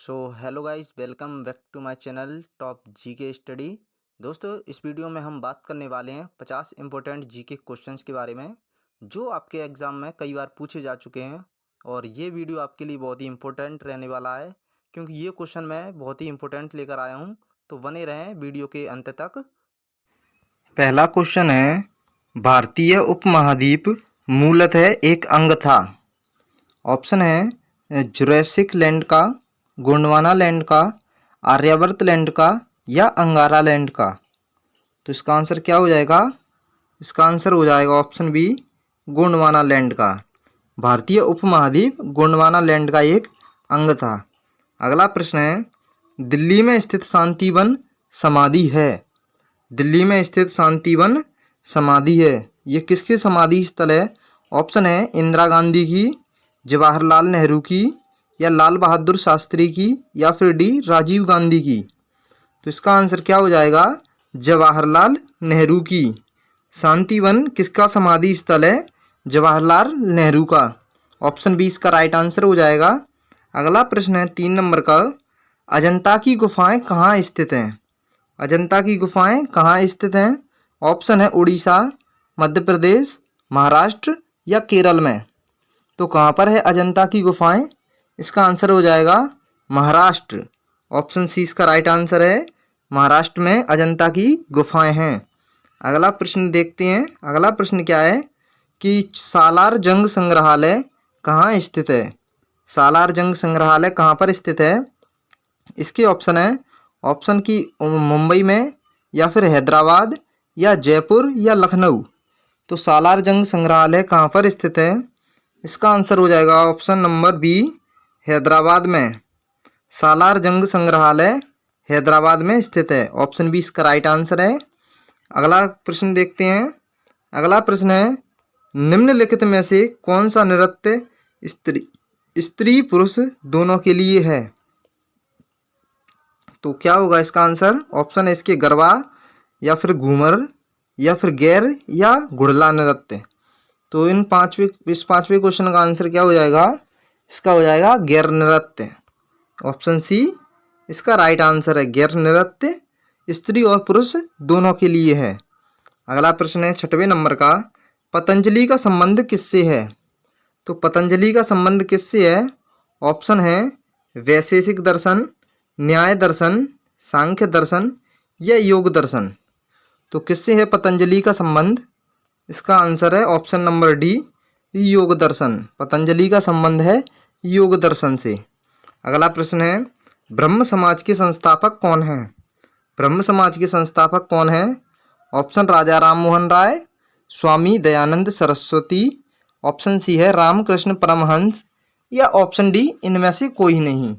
Hello guys, welcome back to my channel top GK study. दोस्तों, इस video में हम बात करने वाले हैं 50 इम्पोर्टेंट जीके क्वेश्चंस के बारे में जो आपके एग्ज़ाम में कई बार पूछे जा चुके हैं। और ये वीडियो आपके लिए बहुत ही इम्पोर्टेंट रहने वाला है क्योंकि ये क्वेश्चन मैं बहुत ही इम्पोर्टेंट लेकर आया हूँ। तो बने रहें वीडियो के अंत तक। पहला क्वेश्चन है, भारतीय उपमहाद्वीप मूलतः एक अंग था। ऑप्शन है जुरैसिक लैंड का, गोंडवाना लैंड का, आर्यवर्त लैंड का या अंगारा लैंड का। तो इसका आंसर क्या हो जाएगा? इसका आंसर हो जाएगा ऑप्शन बी, गोंडवाना लैंड का। भारतीय उपमहाद्वीप गोंडवाना लैंड का एक अंग था। अगला प्रश्न है, दिल्ली में स्थित शांतिवन समाधि है। दिल्ली में स्थित शांतिवन समाधि है, ये किसकी समाधि स्थल है? ऑप्शन है इंदिरा गांधी की, जवाहरलाल नेहरू की या लाल बहादुर शास्त्री की या फिर डी राजीव गांधी की। तो इसका आंसर क्या हो जाएगा? जवाहरलाल नेहरू की। शांतिवन किसका समाधि स्थल है? जवाहरलाल नेहरू का। ऑप्शन बी इसका राइट आंसर हो जाएगा। अगला प्रश्न है 3 नंबर का, अजंता की गुफाएं कहाँ स्थित हैं? अजंता की गुफाएं कहाँ स्थित हैं? ऑप्शन है उड़ीसा, मध्य प्रदेश, महाराष्ट्र या केरल में। तो कहाँ पर है अजंता की गुफाएं? इसका आंसर हो जाएगा महाराष्ट्र। ऑप्शन सी इसका राइट आंसर है। महाराष्ट्र में अजंता की गुफाएं हैं। अगला प्रश्न देखते हैं। अगला प्रश्न क्या है कि सालार जंग संग्रहालय कहाँ स्थित है? सालार जंग संग्रहालय कहाँ पर स्थित है? इसके ऑप्शन है, ऑप्शन की मुंबई में या फिर हैदराबाद या जयपुर या लखनऊ। तो सालार जंग संग्रहालय कहाँ पर स्थित है? इसका आंसर हो जाएगा ऑप्शन नंबर बी, हैदराबाद में। सालार जंग संग्रहालय हैदराबाद में स्थित है। ऑप्शन बी इसका राइट आंसर है। अगला प्रश्न देखते हैं। अगला प्रश्न है, निम्नलिखित में से कौन सा नृत्य स्त्री पुरुष दोनों के लिए है? तो क्या होगा इसका आंसर? ऑप्शन है इसके गरबा या फिर घूमर या फिर गैर या घुड़ला नृत्य। तो इस पांचवें क्वेश्चन का आंसर क्या हो जाएगा? इसका हो जाएगा गैर नृत्य। ऑप्शन सी इसका राइट आंसर है। गैर नृत्य स्त्री और पुरुष दोनों के लिए है। अगला प्रश्न है 6वें नंबर का, पतंजलि का संबंध किससे है? तो पतंजलि का संबंध किससे है? ऑप्शन है वैशेषिक दर्शन, न्याय दर्शन, सांख्य दर्शन या योग दर्शन। तो किससे है पतंजलि का संबंध? इसका आंसर है ऑप्शन नंबर डी, योग दर्शन। पतंजलि का संबंध है योग दर्शन से। अगला प्रश्न है, ब्रह्म समाज के संस्थापक कौन हैं? ब्रह्म समाज के संस्थापक कौन हैं? ऑप्शन राजा राम मोहन राय, स्वामी दयानंद सरस्वती, ऑप्शन सी है रामकृष्ण परमहंस या ऑप्शन डी इनमें से कोई नहीं।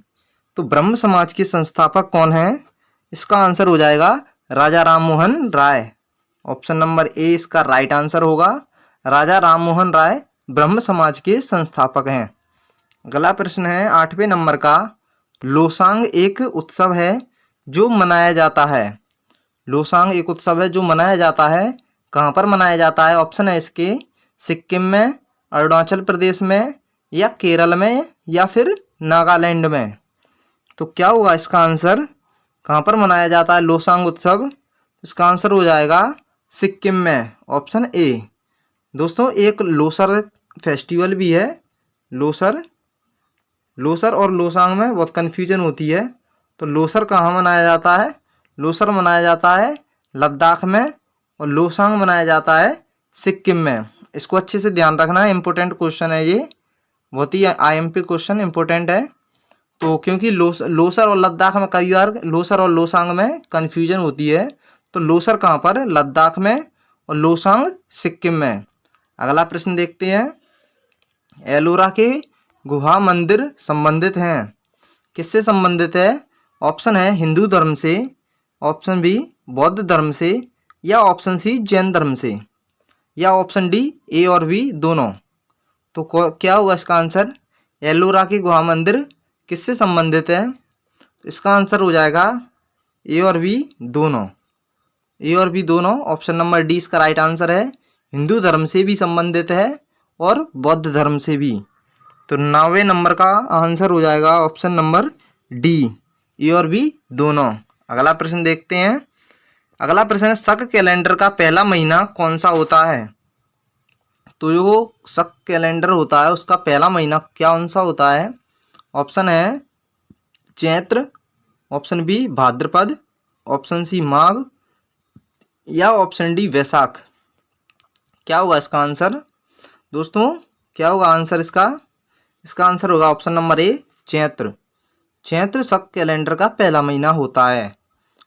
तो ब्रह्म समाज के संस्थापक कौन हैं? इसका आंसर हो जाएगा राजा राम मोहन राय। ऑप्शन नंबर ए इसका राइट आंसर होगा। राजा राम मोहन राय ब्रह्म समाज के संस्थापक हैं। अगला प्रश्न है 8वें नंबर का, लोसांग एक उत्सव है जो मनाया जाता है। लोसांग एक उत्सव है जो मनाया जाता है, कहाँ पर मनाया जाता है? ऑप्शन है इसके सिक्किम में, अरुणाचल प्रदेश में या केरल में या फिर नागालैंड में। तो क्या होगा इसका आंसर? कहाँ पर मनाया जाता है लोसांग उत्सव? इसका आंसर हो जाएगा सिक्किम में। Option A. दोस्तों, एक लोसर फेस्टिवल भी है। लोसर और लोसांग में बहुत कन्फ्यूजन होती है। तो लोसर कहाँ मनाया जाता है? लोसर मनाया जाता है लद्दाख में और लोसांग मनाया जाता है सिक्किम में। इसको अच्छे से ध्यान रखना है, इंपॉर्टेंट क्वेश्चन है ये, बहुत ही आईएमपी क्वेश्चन इंपॉर्टेंट है। तो क्योंकि लोसर और लद्दाख में कई बार लोसर और लोसांग में कन्फ्यूजन होती है। तो लोसर कहाँ पर? लद्दाख में और लोसांग सिक्किम में। अगला प्रश्न देखते हैं, एलोरा के गुहा मंदिर संबंधित हैं, किससे संबंधित है? ऑप्शन है हिंदू धर्म से, ऑप्शन बी बौद्ध धर्म से या ऑप्शन सी जैन धर्म से या ऑप्शन डी ए और बी दोनों। तो क्या होगा इसका आंसर? एलोरा की गुहा मंदिर किससे संबंधित है? इसका आंसर हो जाएगा ए और बी दोनों। ए और बी दोनों। ऑप्शन नंबर डी इसका राइट आंसर है। हिंदू धर्म से भी संबंधित है और बौद्ध धर्म से भी। तो 9वें नंबर का आंसर हो जाएगा ऑप्शन नंबर डी, ए और बी दोनों। अगला प्रश्न देखते हैं। अगला प्रश्न है, शक कैलेंडर का पहला महीना कौन सा होता है? तो जो शक कैलेंडर होता है उसका पहला महीना कौन सा होता है? ऑप्शन है चैत्र, ऑप्शन बी भाद्रपद, ऑप्शन सी माघ या ऑप्शन डी वैशाख। क्या होगा इसका आंसर दोस्तों? क्या होगा आंसर इसका? इसका आंसर होगा ऑप्शन नंबर ए चैत्र। चैत्र शक कैलेंडर का पहला महीना होता है।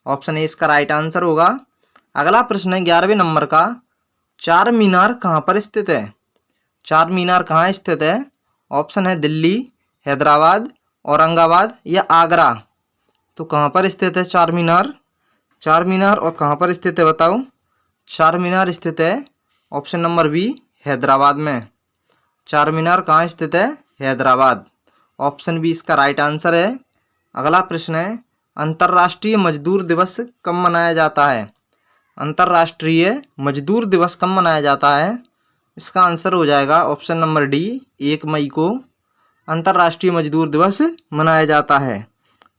ऑप्शन ए इसका राइट आंसर होगा। अगला प्रश्न है 11वें नंबर का, चार मीनार कहाँ पर स्थित है? चार मीनार कहाँ स्थित है? ऑप्शन है दिल्ली, हैदराबाद, औरंगाबाद या आगरा। तो कहाँ पर स्थित है चार मीनार? चार मीनार और कहाँ पर स्थित है बताओ? चार मीनार स्थित है ऑप्शन नंबर बी हैदराबाद में। चार मीनार कहाँ स्थित है? हैदराबाद। ऑप्शन बी इसका राइट आंसर है। अगला प्रश्न है, अंतर्राष्ट्रीय मजदूर दिवस कब मनाया जाता है? अंतर्राष्ट्रीय मजदूर दिवस कब मनाया जाता है? इसका आंसर हो जाएगा ऑप्शन नंबर डी 1 मई को अंतर्राष्ट्रीय मजदूर दिवस मनाया जाता है।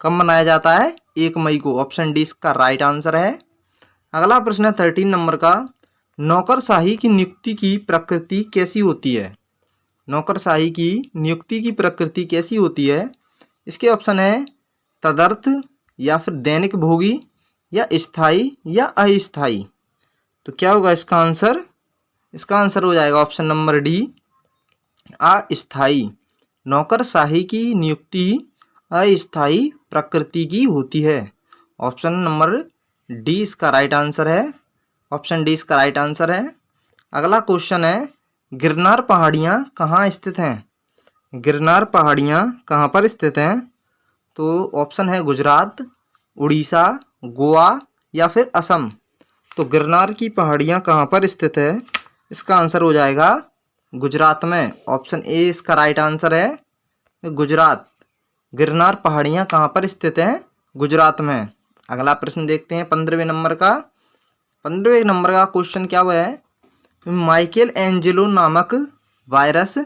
कब मनाया जाता है? 1 मई को। ऑप्शन डी इसका राइट आंसर है। अगला प्रश्न है 13 नंबर का, नौकरशाही की नियुक्ति की प्रकृति कैसी होती है? नौकरशाही की नियुक्ति की प्रकृति कैसी होती है? इसके ऑप्शन है तदर्थ या फिर दैनिक भोगी या स्थायी या अस्थायी। तो क्या होगा इसका आंसर? इसका आंसर हो जाएगा ऑप्शन नंबर डी अस्थायी। नौकरशाही की नियुक्ति अस्थायी प्रकृति की होती है। ऑप्शन नंबर डी इसका राइट आंसर है। ऑप्शन डी इसका राइट आंसर है। अगला क्वेश्चन है, गिरनार पहाड़ियाँ कहाँ स्थित हैं? गिरनार पहाड़ियाँ कहाँ पर स्थित हैं? तो ऑप्शन है गुजरात, उड़ीसा, गोवा या फिर असम। तो गिरनार की पहाड़ियाँ कहाँ पर स्थित है? इसका आंसर हो जाएगा गुजरात में। ऑप्शन ए इसका राइट आंसर है गुजरात। गिरनार पहाड़ियाँ कहाँ पर स्थित हैं? गुजरात में। अगला प्रश्न देखते हैं 15वें नंबर का। 15वें नंबर का क्वेश्चन क्या हुआ है, माइकल एंजेलो नामक वायरस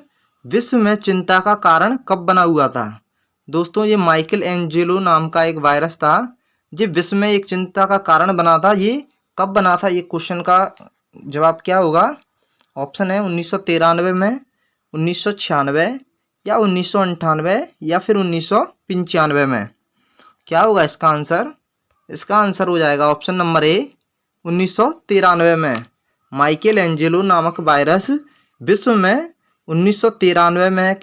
विश्व में चिंता का कारण कब बना हुआ था? दोस्तों ये माइकल एंजेलो नाम का एक वायरस था, ये विश्व में एक चिंता का कारण बना था। ये कब बना था? ये क्वेश्चन का जवाब क्या होगा? ऑप्शन है 1993 में, 1996 या 1998 या फिर 1995 में। क्या होगा इसका आंसर? इसका आंसर हो जाएगा ऑप्शन नंबर ए 1993 में। माइकल एंजेलो नामक वायरस विश्व में 1993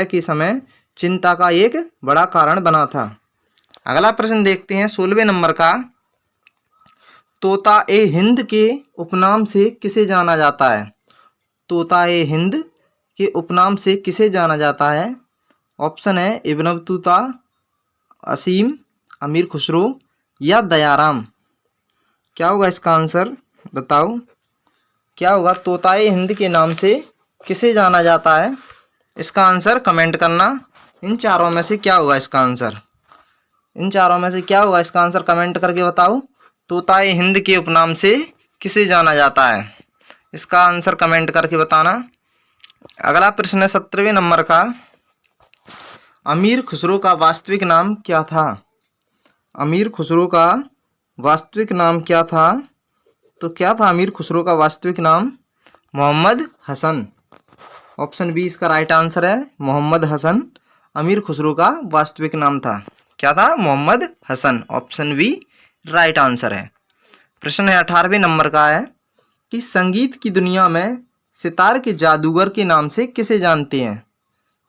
के समय चिंता का एक बड़ा कारण बना था। अगला प्रश्न देखते हैं 16वें नंबर का, तोता ए हिंद के उपनाम से किसे जाना जाता है? तोता ए हिंद के उपनाम से किसे जाना जाता है? ऑप्शन है इब्न बतूता, असीम, अमीर खुसरो या दयाराम। क्या होगा इसका आंसर बताओ? क्या होगा? तोता ए हिंद के नाम से किसे जाना जाता है? इसका आंसर कमेंट करना। इन चारों में से क्या होगा इसका आंसर? इन चारों में से क्या होगा इसका आंसर? कमेंट करके बताओ। तोता ए हिंद के उपनाम से किसे जाना जाता है? इसका आंसर कमेंट करके बताना। अगला प्रश्न है 17वें नंबर का, अमीर खुसरो का वास्तविक नाम क्या था? अमीर खुसरो का वास्तविक नाम क्या था? तो क्या था अमीर खुसरो का वास्तविक नाम? मोहम्मद हसन। ऑप्शन बी इसका राइट आंसर है, मोहम्मद हसन अमीर खुसरो का वास्तविक नाम था। क्या था? Mohammad Hasan. Option B right answer है। प्रश्न है 18वें नंबर का है कि संगीत की दुनिया में सितार के जादूगर के नाम से किसे जानते हैं?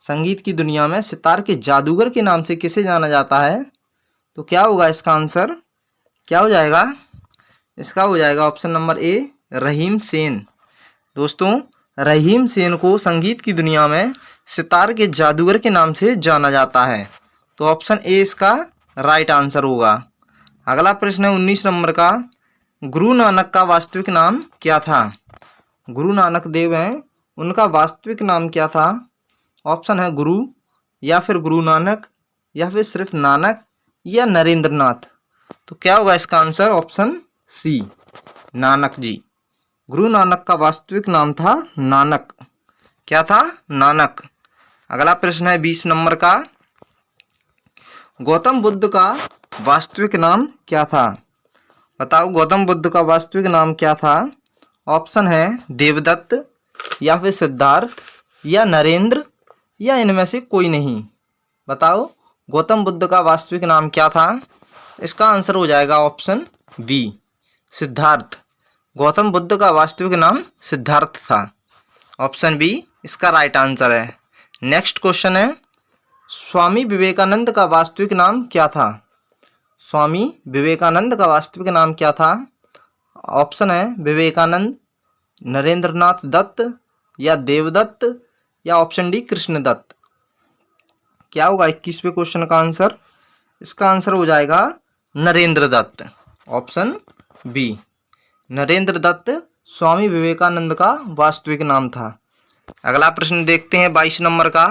संगीत की दुनिया में सितार के जादूगर के नाम से किसे जाना जाता है? तो क्या होगा इसका आंसर? क्या हो जाएगा? इसका हो जाएगा ऑप्शन नंबर ए रहीम सेन। दोस्तों रहीम सेन को संगीत की दुनिया में सितार के जादूगर के नाम से जाना जाता है। तो ऑप्शन ए इसका राइट आंसर होगा। अगला प्रश्न है 19 नंबर का, गुरु नानक का वास्तविक नाम क्या था? गुरु नानक देव हैं, उनका वास्तविक नाम क्या था? ऑप्शन है गुरु या फिर गुरु नानक या फिर सिर्फ नानक या नरेंद्र नाथ। तो क्या होगा इसका answer? Option C Nanak ji. Guru Nanak का वास्तविक नाम था नानक। क्या था? नानक। अगला प्रश्न है 20 नंबर का, गौतम बुद्ध का वास्तविक नाम क्या था? बताओ गौतम बुद्ध का वास्तविक नाम क्या था? ऑप्शन है देवदत्त या फिर सिद्धार्थ या नरेंद्र या इनमें से कोई नहीं। बताओ गौतम बुद्ध का वास्तविक नाम क्या था? इसका आंसर हो जाएगा ऑप्शन बी, सिद्धार्थ। गौतम बुद्ध का वास्तविक नाम सिद्धार्थ था। ऑप्शन बी इसका राइट आंसर है। नेक्स्ट क्वेश्चन है, स्वामी विवेकानंद का वास्तविक नाम क्या था? स्वामी विवेकानंद का वास्तविक नाम क्या था? ऑप्शन है विवेकानंद, नरेंद्रनाथ दत्त या देवदत्त या ऑप्शन डी कृष्णदत्त। क्या होगा 21वें क्वेश्चन का आंसर? इसका आंसर हो जाएगा नरेंद्र दत्त। ऑप्शन बी, नरेंद्र दत्त स्वामी विवेकानंद का वास्तविक नाम था। अगला प्रश्न देखते हैं 22 नंबर का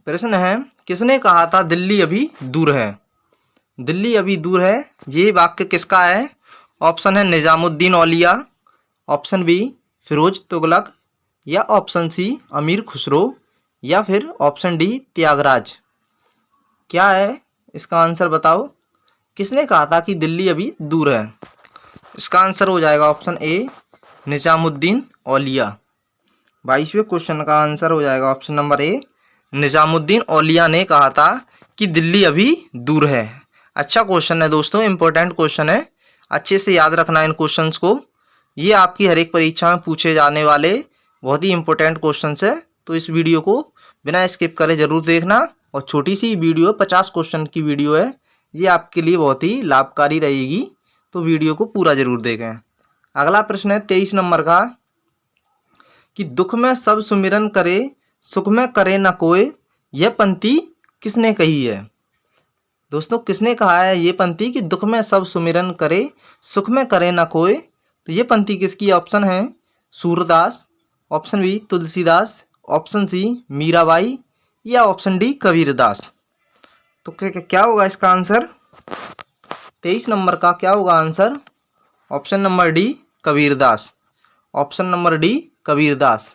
प्रश्न है, किसने कहा था दिल्ली अभी दूर है? दिल्ली अभी दूर है, ये वाक्य किसका है? ऑप्शन है निजामुद्दीन औलिया, ऑप्शन बी फिरोज तुगलक या ऑप्शन सी अमीर खुसरो या फिर ऑप्शन डी त्यागराज। क्या है इसका आंसर बताओ? किसने कहा था कि दिल्ली अभी दूर है? इसका आंसर हो जाएगा ऑप्शन ए निजामुद्दीन औलिया। 22वें क्वेश्चन का आंसर हो जाएगा option number A, Nizamuddin Auliya ने कहा था कि दिल्ली अभी दूर है। अच्छा क्वेश्चन है दोस्तों, इंपॉर्टेंट क्वेश्चन है, अच्छे से याद रखना इन क्वेश्चंस को। ये आपकी हर एक परीक्षा में पूछे जाने वाले बहुत ही इंपॉर्टेंट क्वेश्चंस है, तो इस वीडियो को बिना स्किप करे जरूर देखना। और छोटी सी वीडियो 50 क्वेश्चन की वीडियो है, ये आपके लिए बहुत ही लाभकारी रहेगी, तो वीडियो को पूरा जरूर देखें। अगला प्रश्न है 23 नंबर का, कि दुख में सब सुमिरन करे सुख में करे न कोय, यह पंक्ति किसने कही है? दोस्तों किसने कहा है ये पंक्ति कि दुख में सब सुमिरन करे सुख में करे न कोय? तो ये पंक्ति किसकी? ऑप्शन है Surdas, option B Tulsidas, option C Mirabai या ऑप्शन डी कबीरदास। तो क्या होगा इसका आंसर? 23 नंबर का क्या होगा answer? Option number D Kabirdas. Option number D Kabirdas.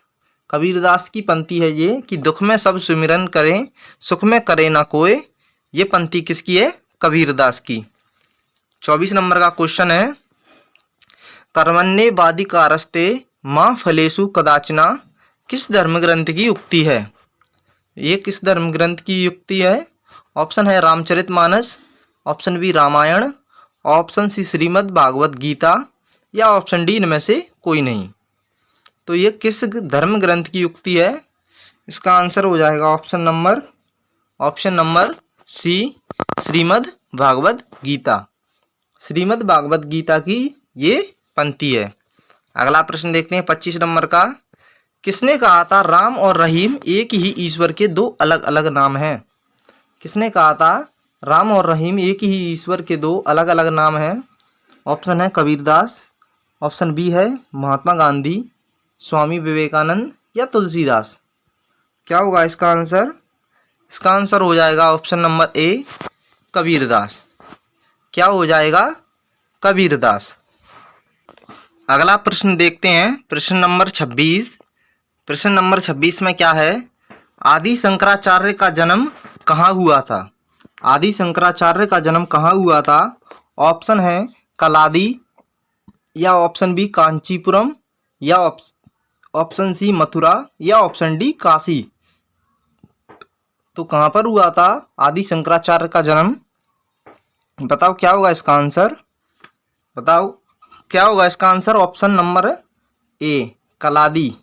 Kabirdas की पंक्ति है ये कि दुख में सब सुमिरन करें सुख में करे ना कोय। ये पंक्ति किसकी है? कबीरदास की। 24 नंबर का क्वेश्चन है, कर्मण्ये वाधिकारस्ते मां फलेषु कदाचना किस धर्म ग्रंथ की उक्ति है? ये किस धर्म ग्रंथ की युक्ति है? ऑप्शन है Ramcharitmanas, option B Ramayan, option C Shrimad Bhagavad Gita या ऑप्शन डी इनमें से कोई नहीं। तो ये किस धर्म ग्रंथ की युक्ति है? इसका आंसर हो जाएगा option number C Shrimad Bhagavad Gita. Shrimad Bhagavad Gita की ये पंक्ति है। अगला प्रश्न देखते हैं 25 नंबर का, किसने कहा था राम और रहीम एक ही ईश्वर के दो अलग अलग नाम हैं? किसने कहा था राम और रहीम एक ही ईश्वर के दो अलग अलग नाम हैं? ऑप्शन है कबीरदास, ऑप्शन बी है महात्मा गांधी, स्वामी विवेकानंद या तुलसीदास। क्या होगा इसका आंसर? इसका आंसर हो जाएगा ऑप्शन नंबर ए कबीरदास। क्या हो जाएगा? कबीरदास। अगला प्रश्न देखते हैं प्रश्न नंबर 26। प्रश्न नंबर 26 में क्या है? आदि शंकराचार्य का जन्म कहाँ हुआ था? आदि शंकराचार्य का जन्म कहाँ हुआ था? ऑप्शन है कलादी या ऑप्शन बी कांचीपुरम या ऑप्शन सी मथुरा या ऑप्शन डी काशी। तो कहाँ पर हुआ था आदि शंकराचार्य का जन्म? बताओ क्या होगा इसका आंसर? बताओ क्या होगा इसका answer? Option number A Kalady.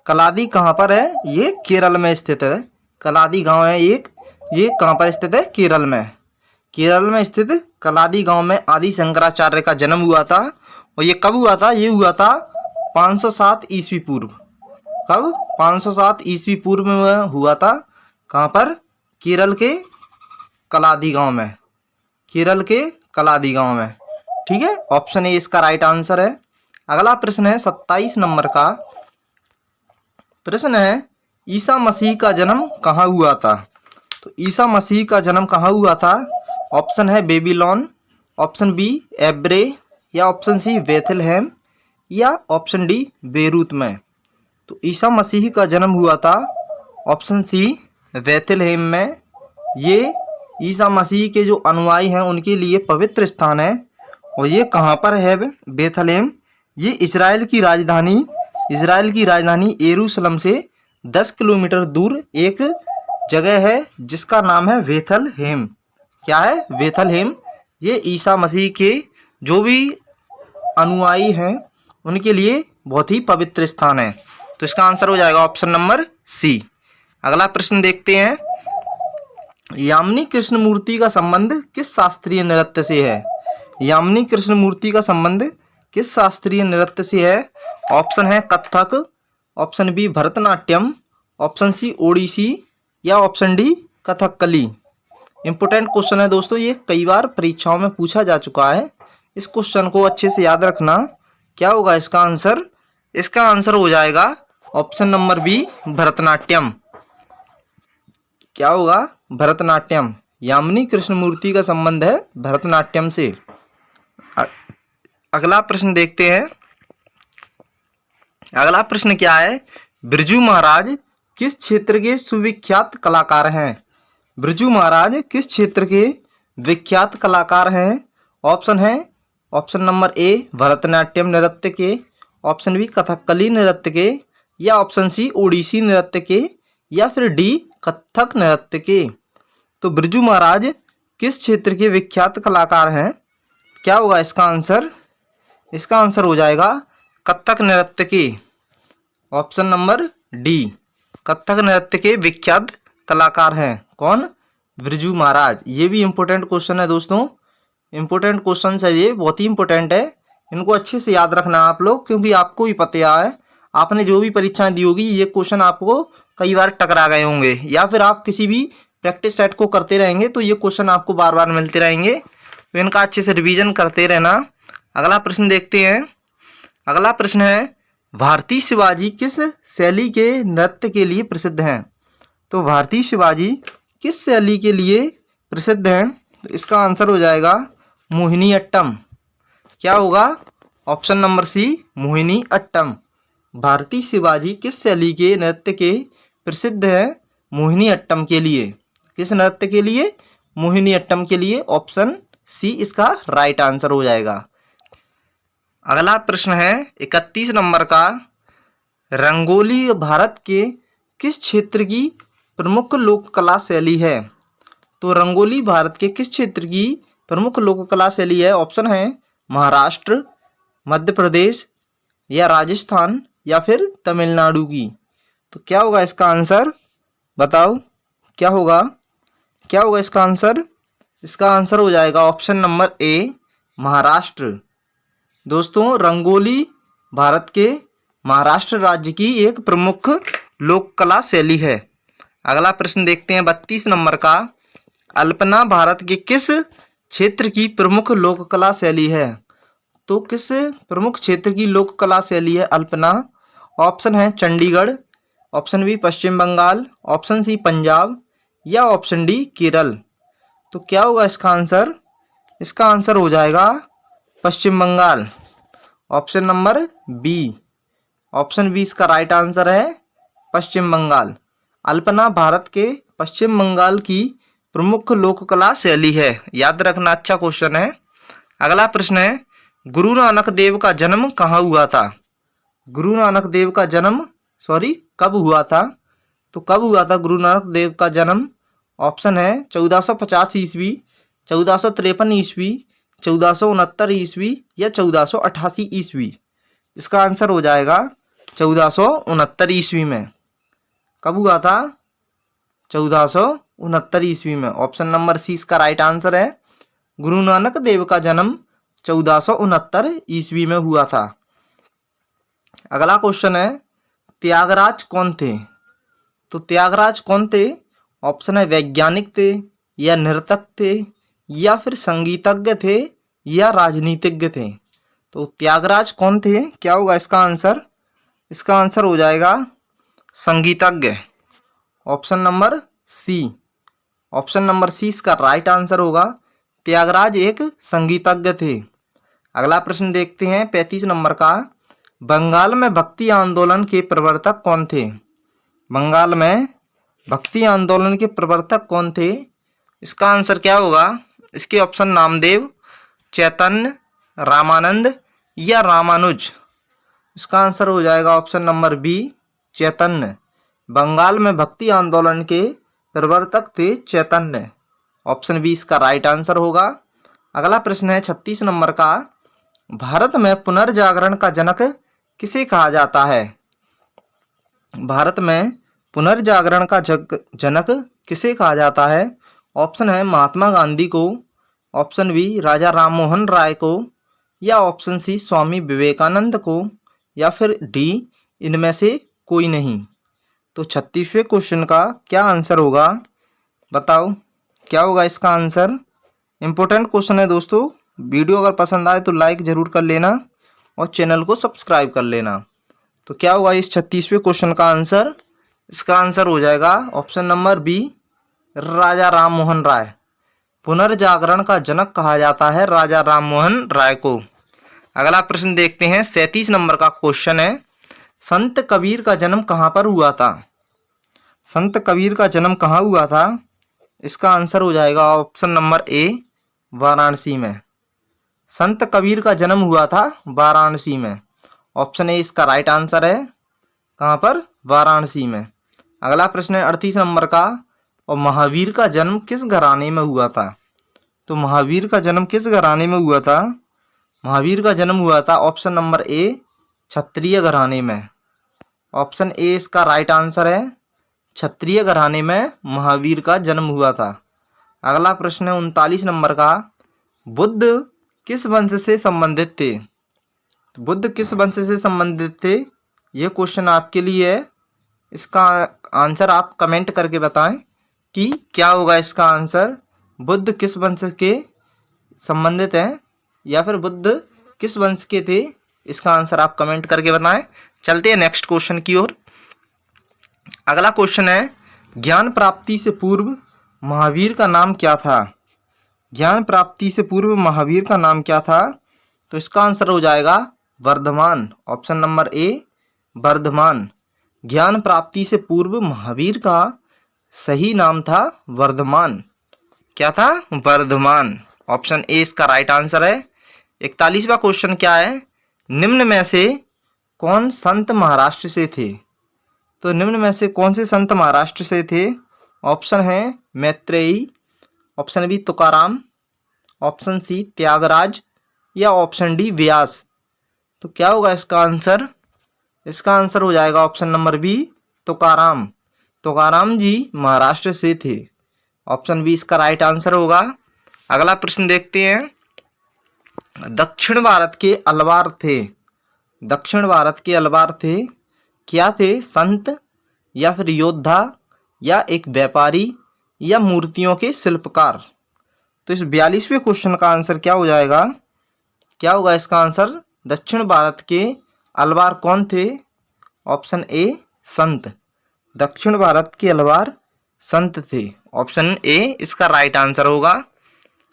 Kalady कहाँ पर है? ये केरल में स्थित है। कलादी गांव है एक, ये कहाँ पर स्थित है? केरल में। केरल में स्थित कलादी गांव में आदि शंकराचार्य का जन्म हुआ था। और ये कब हुआ था? ये हुआ था 507 ईस्वी पूर्व। कब? 507 ईस्वी पूर्व में हुआ था। कहाँ पर? केरल के कलादी गांव में। केरल के कलादी गांव में। ठीक है, ऑप्शन ए इसका राइट आंसर है। अगला प्रश्न है 27 नंबर का प्रश्न है, ईसा मसीह का जन्म कहाँ हुआ था? तो ईसा मसीह का जन्म कहाँ हुआ था? ऑप्शन है बेबीलोन, ऑप्शन बी एब्रे या ऑप्शन सी बेथलहेम या ऑप्शन डी बेरूत में। तो ईसा मसीह का जन्म हुआ था ऑप्शन सी बेथलहेम में ये ईसा मसीह के जो अनुयायी हैं उनके लिए पवित्र स्थान है। और ये कहाँ पर है? बेथलेम। ये इजराइल की राजधानी यरूशलेम से 10 किलोमीटर दूर एक जगह है जिसका नाम है बेथलहेम। क्या है? बेथलहेम। ये ईसा मसीह के जो भी अनुयायी हैं उनके लिए बहुत ही पवित्र स्थान है। तो इसका आंसर हो जाएगा ऑप्शन नंबर सी। अगला प्रश्न देखते हैं। यामिनी कृष्णमूर्ति का संबंध किस शास्त्रीय नृत्य से है? यामिनी कृष्णमूर्ति का संबंध किस शास्त्रीय नृत्य से है? ऑप्शन है Kathak, option B Bharatanatyam, option C Odissi या option D Kathakali. Important question है दोस्तों, ये कई बार परीक्षाओं में पूछा जा चुका है। इस क्वेश्चन को अच्छे से याद रखना। क्या होगा इसका आंसर? इसका आंसर हो जाएगा ऑप्शन नंबर बी भरतनाट्यम। क्या होगा? भरतनाट्यम। यामिनी कृष्णमूर्ति का संबंध है भरतनाट्यम से। अगला प्रश्न देखते हैं। अगला प्रश्न क्या है? बिरजू महाराज किस क्षेत्र के सुविख्यात कलाकार हैं? बिरजू महाराज किस क्षेत्र के विख्यात कलाकार हैं? ऑप्शन है ऑप्शन नंबर ए भरतनाट्यम नृत्य के, ऑप्शन बी कथकली नृत्य के, या ऑप्शन सी ओडिसी नृत्य के, या फिर डी कथक नृत्य के। तो बिरजू महाराज किस क्षेत्र के विख्यात कलाकार हैं? क्या होगा इसका आंसर? इसका आंसर हो जाएगा कथक नृत्य के, ऑप्शन नंबर डी। कथक नृत्य के विख्यात कलाकार हैं कौन? बिरजू महाराज। ये भी इम्पोर्टेंट क्वेश्चन है दोस्तों, इम्पोर्टेंट क्वेश्चन है, ये बहुत ही इम्पोर्टेंट है। इनको अच्छे से याद रखना आप लोग, क्योंकि आपको भी पता है आपने जो भी परीक्षाएं दी होगी ये क्वेश्चन आपको कई बार टकरा गए होंगे, या फिर आप किसी भी प्रैक्टिस सेट को करते रहेंगे तो ये क्वेश्चन आपको बार बार मिलते रहेंगे। तो इनका अच्छे से रिवीजन करते रहना। अगला प्रश्न देखते हैं। अगला प्रश्न है भारतीय शिवाजी किस शैली के नृत्य के लिए प्रसिद्ध हैं? तो भारतीय शिवाजी किस शैली के लिए प्रसिद्ध हैं? तो इसका आंसर हो जाएगा मोहिनी अट्टम। क्या होगा? Option number C Mohiniyattam. भारतीय शिवाजी किस शैली के नृत्य के प्रसिद्ध है? मोहिनी अट्टम के लिए। किस नृत्य के लिए? मोहिनी अट्टम के लिए। ऑप्शन सी इसका राइट आंसर हो जाएगा। अगला प्रश्न है 31 नंबर का। रंगोली भारत के किस क्षेत्र की प्रमुख लोक कला शैली है? तो रंगोली भारत के किस क्षेत्र की प्रमुख लोक कला शैली है? ऑप्शन है महाराष्ट्र, मध्य प्रदेश, या राजस्थान, या फिर तमिलनाडु की। तो क्या होगा इसका आंसर? बताओ क्या होगा? क्या होगा इसका आंसर? इसका आंसर हो जाएगा ऑप्शन नंबर ए महाराष्ट्र। दोस्तों रंगोली भारत के महाराष्ट्र राज्य की एक प्रमुख लोक कला शैली है। अगला प्रश्न देखते हैं 32 नंबर का। अल्पना भारत के किस क्षेत्र की प्रमुख लोक कला शैली है? तो किस प्रमुख क्षेत्र की लोक कला शैली है अल्पना? ऑप्शन है चंडीगढ़, ऑप्शन बी पश्चिम बंगाल, ऑप्शन सी पंजाब, या ऑप्शन डी केरल। तो क्या होगा इसका आंसर? इसका आंसर हो जाएगा Paschim Bengal, option number B. Option B इसका राइट आंसर है पश्चिम बंगाल। अल्पना भारत के पश्चिम बंगाल की प्रमुख लोक कला शैली है। याद रखना, अच्छा क्वेश्चन है। अगला प्रश्न है गुरु नानक देव का जन्म कहाँ हुआ था? गुरु नानक देव का जन्म कब हुआ था? तो कब हुआ था गुरु नानक देव का जन्म? ऑप्शन है 1450 ईस्वी, 1453 ईस्वी, 1469 ईस्वी, या 1488 ईस्वी। इसका आंसर हो जाएगा 1469 ईस्वी में। कब हुआ था? 1469 ईस्वी में। ऑप्शन नंबर सी इसका राइट आंसर है। गुरु नानक देव का जन्म 1469 ईस्वी में हुआ था। अगला क्वेश्चन है त्यागराज कौन थे? तो त्यागराज कौन थे? ऑप्शन है वैज्ञानिक थे, या नर्तक थे, या फिर संगीतज्ञ थे, या राजनीतिज्ञ थे। तो त्यागराज कौन थे? क्या होगा इसका आंसर? इसका आंसर हो जाएगा संगीतज्ञ, option number C. Option number C इसका राइट आंसर होगा। त्यागराज एक संगीतज्ञ थे। अगला प्रश्न देखते हैं 35 नंबर का। बंगाल में भक्ति आंदोलन के प्रवर्तक कौन थे? बंगाल में भक्ति आंदोलन के प्रवर्तक कौन थे? इसका आंसर क्या होगा? इसके ऑप्शन नामदेव, चैतन्य, रामानंद या रामानुज। इसका आंसर हो जाएगा ऑप्शन नंबर बी, चैतन्य। बंगाल में भक्ति आंदोलन के प्रवर्तक थे चैतन्य। ऑप्शन बी इसका राइट आंसर होगा। अगला प्रश्न है 36 नंबर का। भारत में पुनर्जागरण का जनक किसे कहा जाता है? भारत में पुनर्जागरण का जनक किसे कहा जाता है? ऑप्शन है महात्मा गांधी को, ऑप्शन बी राजा राममोहन राय को, या ऑप्शन सी स्वामी विवेकानंद को, या फिर डी इनमें से कोई नहीं। तो 36वें क्वेश्चन का क्या आंसर होगा? बताओ क्या होगा इसका आंसर। इम्पोर्टेंट क्वेश्चन है दोस्तों। वीडियो अगर पसंद आए तो लाइक ज़रूर कर लेना और चैनल को सब्सक्राइब कर लेना। तो क्या होगा इस 36वें क्वेश्चन का आंसर? इसका आंसर हो जाएगा option number B, Raja Rammohan Roy. पुनर्जागरण का जनक कहा जाता है राजा राममोहन राय को। अगला प्रश्न देखते हैं 37 नंबर का क्वेश्चन है। संत कबीर का जन्म कहाँ पर हुआ था? संत कबीर का जन्म कहाँ हुआ था? इसका आंसर हो जाएगा ऑप्शन नंबर ए, वाराणसी में। संत कबीर का जन्म हुआ था वाराणसी में। ऑप्शन ए इसका राइट आंसर है। कहाँ पर? वाराणसी में। अगला प्रश्न है 38 नंबर का। और महावीर का जन्म किस घराने में हुआ था? तो महावीर का जन्म किस घराने में हुआ था? महावीर का जन्म हुआ था ऑप्शन नंबर ए, क्षत्रिय घराने में। ऑप्शन ए इसका राइट आंसर है। क्षत्रिय घराने में महावीर का जन्म हुआ था। अगला प्रश्न है 39 नंबर का। बुद्ध किस वंश से संबंधित थे? तो बुद्ध किस वंश से संबंधित थे? यह क्वेश्चन आपके लिए है। इसका आंसर आप कमेंट करके बताएं कि क्या होगा इसका आंसर। बुद्ध किस वंश के संबंधित हैं या फिर बुद्ध किस वंश के थे? इसका आंसर आप कमेंट करके बताएं। चलते हैं नेक्स्ट क्वेश्चन की ओर। अगला क्वेश्चन है, ज्ञान प्राप्ति से पूर्व महावीर का नाम क्या था? ज्ञान प्राप्ति से पूर्व महावीर का नाम क्या था? तो इसका आंसर हो जाएगा Vardhaman. Option number A, Vardhaman. ज्ञान प्राप्ति से पूर्व महावीर का सही नाम था वर्धमान। क्या था? वर्धमान। ऑप्शन ए इसका राइट आंसर है। 41वां क्वेश्चन क्या है? निम्न में से कौन संत महाराष्ट्र से थे? तो निम्न में से कौन से संत महाराष्ट्र से थे? ऑप्शन है Maitreyi, option B Tukaram, option C Tyagaraja, या ऑप्शन डी व्यास। तो क्या होगा इसका आंसर? इसका आंसर हो जाएगा option number B, Tukaram. Tukaram ji Maharashtra से थे। ऑप्शन बी इसका राइट आंसर होगा। अगला प्रश्न देखते हैं। दक्षिण भारत के अलवार थे। दक्षिण भारत के अलवार थे, क्या थे? संत, या फिर योद्धा, या एक व्यापारी, या मूर्तियों के शिल्पकार। तो इस 42वें क्वेश्चन का आंसर क्या हो जाएगा? क्या होगा इसका आंसर? दक्षिण भारत के अलवार कौन थे? ऑप्शन ए, संत। दक्षिण भारत के अलवार संत थे। ऑप्शन ए इसका राइट आंसर होगा।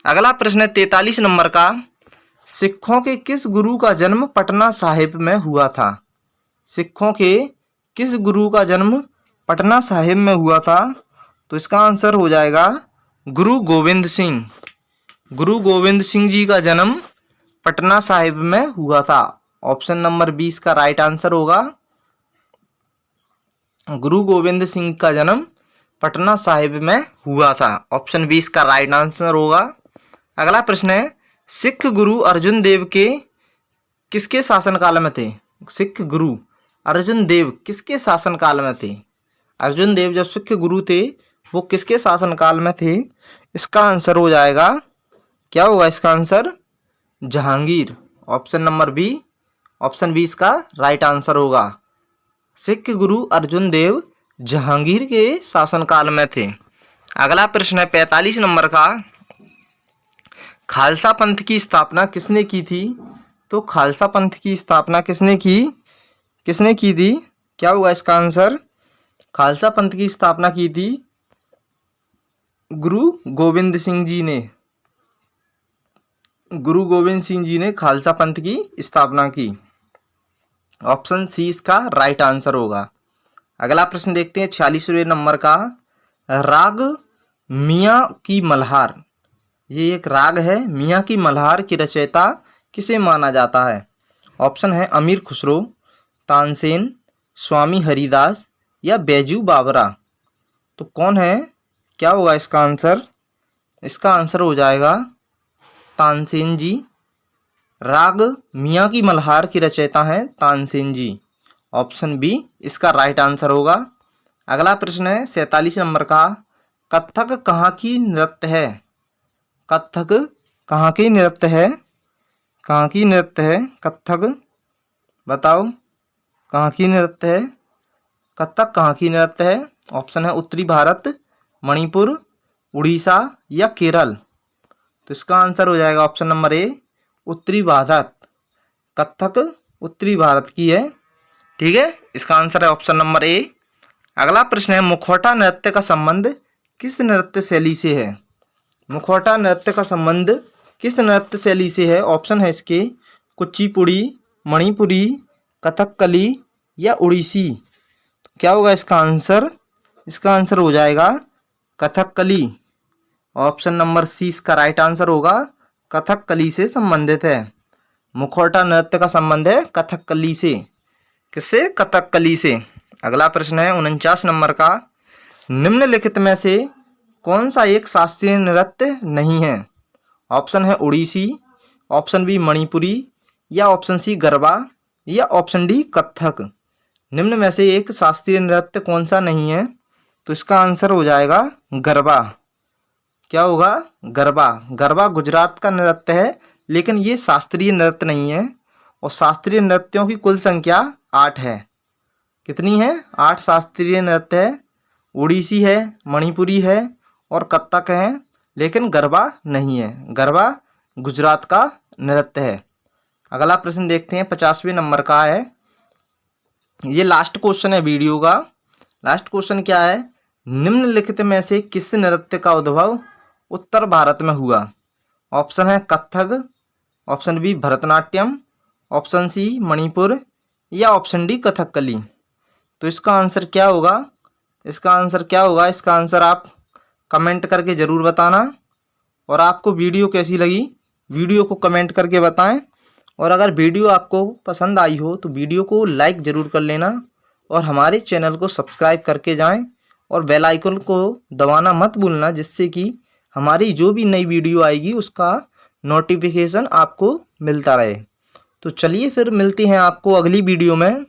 अगला प्रश्न है 43 नंबर का। सिखों के किस गुरु का जन्म पटना साहिब में हुआ था? सिखों के किस गुरु का जन्म पटना साहिब में हुआ था? तो इसका आंसर हो जाएगा गुरु गोविंद सिंह। गुरु गोविंद सिंह जी का जन्म पटना साहिब में हुआ था। ऑप्शन नंबर 20 का राइट आंसर होगा। गुरु गोविंद सिंह का जन्म पटना साहिब में हुआ था। ऑप्शन 20 का राइट आंसर होगा। अगला प्रश्न है, सिख गुरु अर्जुन देव के किसके शासनकाल में थे? सिख गुरु अर्जुन देव किसके शासनकाल में थे? अर्जुन देव जब सिख गुरु थे वो किसके शासनकाल में थे? इसका आंसर हो जाएगा, क्या होगा इसका answer? Jahangir. Option number B, option 20 का राइट आंसर होगा। सिख गुरु अर्जुन देव जहांगीर के शासनकाल में थे। अगला प्रश्न है 45 नंबर का। खालसा पंथ की स्थापना किसने की थी? तो खालसा पंथ की स्थापना किसने की थी? क्या होगा इसका आंसर? खालसा पंथ की स्थापना की थी गुरु गोविंद सिंह जी ने। गुरु गोविंद सिंह जी ने खालसा पंथ की स्थापना की। ऑप्शन सी इसका राइट आंसर होगा। अगला प्रश्न देखते हैं 46वें नंबर का। राग मियाँ की मल्हार, ये एक राग है। मियाँ की मल्हार की रचयिता किसे माना जाता है? ऑप्शन है अमीर खुसरो, तानसेन, स्वामी हरिदास या बैजू बावरा। तो कौन है, क्या होगा इसका आंसर? इसका आंसर हो जाएगा तानसेन जी। राग मियाँ की मल्हार की रचयिता हैं तानसेन जी। ऑप्शन बी इसका राइट आंसर होगा। अगला प्रश्न है 47 नंबर का। कथक कहाँ की नृत्य है? कथक कहाँ की नृत्य है? कहाँ की नृत्य है कथक? बताओ कहाँ की नृत्य है? कथक कहाँ की नृत्य है? ऑप्शन है उत्तरी भारत, मणिपुर, उड़ीसा या केरल। तो इसका आंसर हो जाएगा ऑप्शन नंबर ए, उत्तरी भारत। कथक उत्तरी भारत की है। ठीक है, इसका आंसर है ऑप्शन नंबर ए। अगला प्रश्न है मुखौटा नृत्य का संबंध किस नृत्य शैली से है? मुखौटा नृत्य का संबंध किस नृत्य शैली से है? ऑप्शन है इसके कुचिपुड़ी, मणिपुरी, कथकली या उड़ीसी। तो क्या होगा इसका आंसर? इसका आंसर हो जाएगा कथकली। ऑप्शन नंबर सी इसका राइट आंसर होगा, कथकली से संबंधित है। मुखौटा नृत्य का संबंध है कथकली से। किससे? कथकली से। अगला प्रश्न है 49 नंबर का। निम्नलिखित में से कौन सा एक शास्त्रीय नृत्य नहीं है? ऑप्शन है उड़ीसी, ऑप्शन बी मणिपुरी या ऑप्शन सी गरबा या ऑप्शन डी कथक। निम्न में से एक शास्त्रीय नृत्य कौन सा नहीं है? तो इसका आंसर हो जाएगा गरबा। क्या होगा? गरबा। गरबा गुजरात का नृत्य है, लेकिन ये शास्त्रीय नृत्य नहीं है। और शास्त्रीय नृत्यों की कुल संख्या 8 है। कितनी है? 8 शास्त्रीय नृत्य है। उड़ीसी है, मणिपुरी है और कथक है, लेकिन गरबा नहीं है। गरबा गुजरात का नृत्य है। अगला प्रश्न देखते हैं 50वें नंबर का है। ये लास्ट क्वेश्चन है वीडियो का। लास्ट क्वेश्चन क्या है? निम्नलिखित में से किस नृत्य का उद्भव उत्तर भारत में हुआ? ऑप्शन है Kathak, option B Bharatanatyam, option C Manipur या ऑप्शन डी कथकली। तो इसका आंसर क्या होगा? इसका आंसर क्या होगा? इसका आंसर आप कमेंट करके ज़रूर बताना। और आपको वीडियो कैसी लगी, वीडियो को कमेंट करके बताएं। और अगर वीडियो आपको पसंद आई हो तो वीडियो को लाइक ज़रूर कर लेना और हमारे चैनल को सब्सक्राइब करके जाएं और बेल आइकन को दबाना मत भूलना, जिससे कि हमारी जो भी नई वीडियो आएगी उसका नोटिफिकेशन आपको मिलता रहे। तो चलिए फिर मिलते हैं आपको अगली वीडियो में।